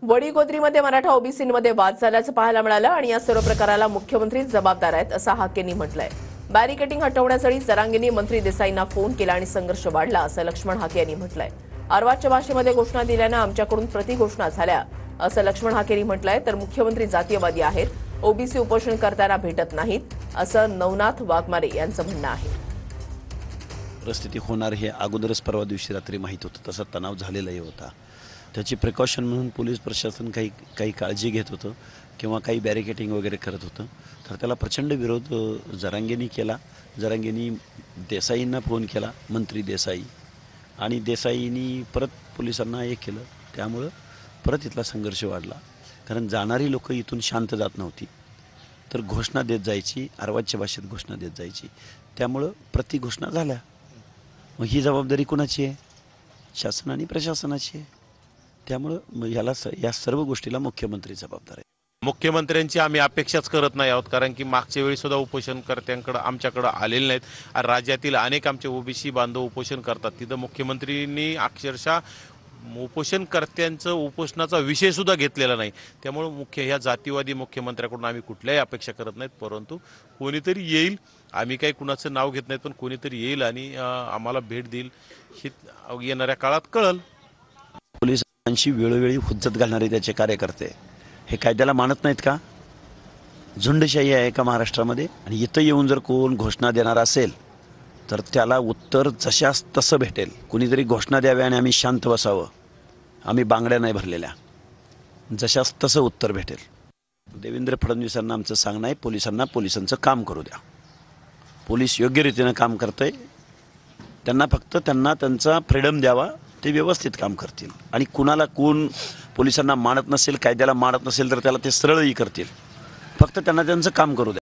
वडीगोद्रीमध्ये मराठा ओबीसींमध्ये वाद झाल्याचं पाहायला मिळालं आणि या सर्व प्रकाराला मुख्यमंत्री जबाबदार आहेत असं हाकेंनी म्हटलंय। बॅरिकेटिंग हटवण्यासाठी जरांगेंनी मंत्री देसाईंना फोन केला आणि संघर्ष वाढला असं लक्ष्मण हाके यांनी म्हटलंय। अर्वाच्य भाषेमध्ये घोषणा दिल्यानं आमच्याकडून प्रतिघोषणा झाल्या असं लक्ष्मण हाकेंनी म्हटलंय। तर मुख्यमंत्री जातीयवादी आहेत, ओबीसी उपोषण करताना भेटत नाहीत असं नवनाथ वाघमारे यांचं म्हणणं आहे। परिस्थिती होणार हे अगोदरच परवा दिवशी रात्री माहीत होतं, तसा तणाव झालेलाही होता। त्याची प्रिकॉशन म्हणून पोलीस प्रशासन काही काळजी घेत होतं किंवा काही बॅरिकेटिंग वगैरे करत होतं, तर त्याला प्रचंड विरोध जरांगेंनी केला। जरांगेंनी देसाईंना फोन केला, मंत्री देसाई, आणि देसाईंनी परत पोलिसांना हे केलं। त्यामुळं परत इथला संघर्ष वाढला, कारण जाणारी लोक इथून शांत जात नव्हती, तर घोषणा देत जायची, अर्वाच्य भाषेत घोषणा देत जायची। त्यामुळं प्रतिघोषणा झाल्या। मग ही जबाबदारी कुणाची आहे? शासन आणि प्रशासनाची आहे। त्यामुळं या सर्व गोष्टीला मुख्यमंत्री जबाबदार आहे। मुख्यमंत्र्यांची आम्ही अपेक्षाच करत नाही आहोत, कारण की मागच्या वेळी सुद्धा उपोषणकर्त्यांकडे आमच्याकडे आलेले नाहीत। राज्यातील अनेक आमचे ओबीसी बांधव उपोषण करतात, तिथं मुख्यमंत्र्यांनी अक्षरशः उपोषणकर्त्यांचं उपोषणाचा विषय सुद्धा घेतलेला नाही। त्यामुळे ह्या जातीवादी मुख्यमंत्र्याकडून आम्ही कुठल्याही अपेक्षा करत नाहीत, परंतु कोणीतरी येईल, आम्ही काही कुणाचं नाव घेत नाहीत, पण कोणीतरी येईल आणि आम्हाला भेट देईल, हे येणाऱ्या काळात कळल। पोलिसांची वेळोवेळी हुज्जत घालणारे त्याचे कार्यकर्ते हे कायद्याला मानत नाहीत का? झुंडशाही आहे का महाराष्ट्रामध्ये? आणि इथं येऊन जर कोण घोषणा देणार असेल तर त्याला उत्तर जशास तसं भेटेल। कुणीतरी घोषणा द्यावी आणि आम्ही शांत बसावं, आम्ही बांगड्या नाही भरलेल्या, जशास तसं उत्तर भेटेल। देवेंद्र फडणवीसांना आमचं सांगणं आहे, पोलिसांचं काम करू द्या। पोलीस योग्य रीतीनं काम करतंय, त्यांना फक्त त्यांचा फ्रीडम द्यावा, ते व्यवस्थित काम करतील। आणि कुणाला कोण पोलिसांना मानत नसेल, कायद्याला मानत नसेल, तर त्याला ते सरळही करतील। फक्त त्यांना त्यांचं काम करू द्या।